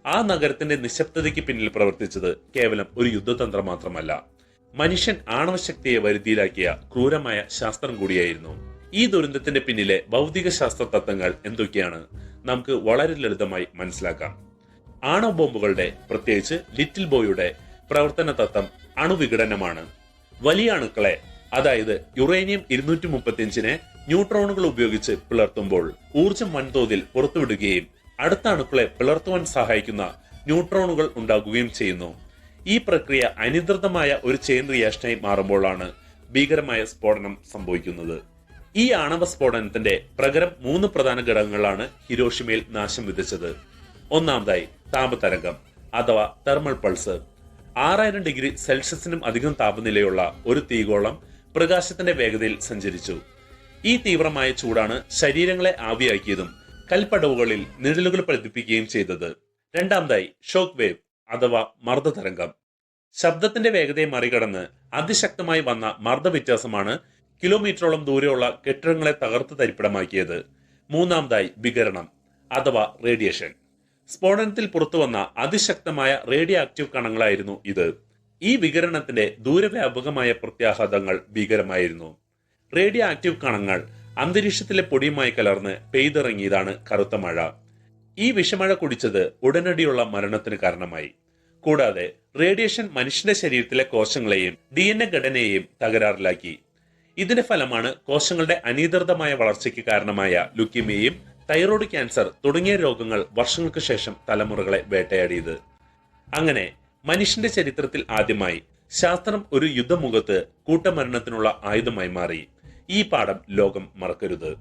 ആ നഗരത്തിന്റെ നിശബ്ദതയ്ക്ക് പിന്നിൽ പ്രവർത്തിച്ചത് കേവലം ഒരു യുദ്ധതന്ത്രം മാത്രമല്ല, മനുഷ്യൻ ആണവശക്തിയെ വരുതിയിലാക്കിയ ക്രൂരമായ ശാസ്ത്രം കൂടിയായിരുന്നു. ഈ ദുരന്തത്തിന്റെ പിന്നിലെ ഭൗതിക ശാസ്ത്ര തത്വങ്ങൾ എന്തൊക്കെയാണ് നമുക്ക് വളരെ ലളിതമായി മനസ്സിലാക്കാം. ആണവ ബോംബുകളുടെ, പ്രത്യേകിച്ച് ലിറ്റിൽ ബോയുടെ പ്രവർത്തന തത്വം അണുവിഘടനമാണ്. വലിയ അണുക്കളെ, അതായത് യുറേനിയം 235നെ ന്യൂട്രോണുകൾ ഉപയോഗിച്ച് പിളർത്തുമ്പോൾ ഊർജം വൻതോതിൽ പുറത്തുവിടുകയും അടുത്ത അണുക്കളെ പിളർത്തുവാൻ സഹായിക്കുന്ന ന്യൂട്രോണുകൾ ഉണ്ടാകുകയും ചെയ്യുന്നു. ഈ പ്രക്രിയ അനിയന്ത്രിതമായ ഒരു ചെയിൻ റിയാക്ഷനായി മാറുമ്പോഴാണ് ഭീകരമായ സ്ഫോടനം സംഭവിക്കുന്നത്. ഈ ആണവ സ്ഫോടനത്തിന്റെ പ്രകരം 3 പ്രധാന ഘടകങ്ങളാണ് ഹിരോഷിമയിൽ നാശം വിതച്ചത്. ഒന്നാമതായി താപതരംഗം അഥവാ തെർമൽ പൾസ്. 6000 ഡിഗ്രി സെൽഷ്യസിനും അധികം താപനിലയുള്ള ഒരു തീഗോളം പ്രകാശത്തിന്റെ വേഗതയിൽ സഞ്ചരിച്ചു. ഈ തീവ്രമായ ചൂടാണ് ശരീരങ്ങളെ ആവിയാക്കിയതും കൽപ്പടവുകളിൽ നിഴലുകൾ പതിപ്പിക്കുകയും ചെയ്തത്. രണ്ടാമതായി ഷോക്ക് വേവ് അഥവാ മർദ്ദതരംഗം. ശബ്ദത്തിന്റെ വേഗതയെ മറികടന്ന് അതിശക്തമായി വന്ന മർദ്ദ വ്യത്യാസമാണ് കിലോമീറ്ററോളം ദൂരെയുള്ള കെട്ടിടങ്ങളെ തകർത്ത് തരിപ്പിടമാക്കിയത്. മൂന്നാമതായി വികിരണം അഥവാ റേഡിയേഷൻ. സ്ഫോടനത്തിൽ പുറത്തുവന്ന അതിശക്തമായ റേഡിയോ ആക്റ്റീവ് കണങ്ങളായിരുന്നു ഇത്. ഈ വികിരണത്തിന്റെ ദൂരവ്യാപകമായ പ്രത്യാഘാതങ്ങൾ ഭീകരമായിരുന്നു. റേഡിയോ ആക്റ്റീവ് കണങ്ങൾ അന്തരീക്ഷത്തിലെ പൊടിയുമായി കലർന്ന് പെയ്തിറങ്ങിയതാണ് കറുത്ത മഴ. ഈ വിഷമഴ കുടിച്ചത് ഉടനടിയുള്ള മരണത്തിന് കാരണമായി. കൂടാതെ റേഡിയേഷൻ മനുഷ്യന്റെ ശരീരത്തിലെ കോശങ്ങളെയും DNA ഘടനയെയും തകരാറിലാക്കി. ഇതിന്റെ ഫലമാണ് കോശങ്ങളുടെ അനിയന്ത്രിതമായ വളർച്ചയ്ക്ക് കാരണമായ ലുക്കീമിയയും തൈറോയ്ഡ് ക്യാൻസർ തുടങ്ങിയ രോഗങ്ങൾ വർഷങ്ങൾക്ക് ശേഷം തലമുറകളെ വേട്ടയാടിയത്. അങ്ങനെ മനുഷ്യന്റെ ചരിത്രത്തിൽ ആദ്യമായി ശാസ്ത്രം ഒരു യുദ്ധമുഖത്ത് കൂട്ടമരണത്തിനുള്ള ആയുധമായി മാറി. ഈ പാഠം ലോകം മറക്കരുത്.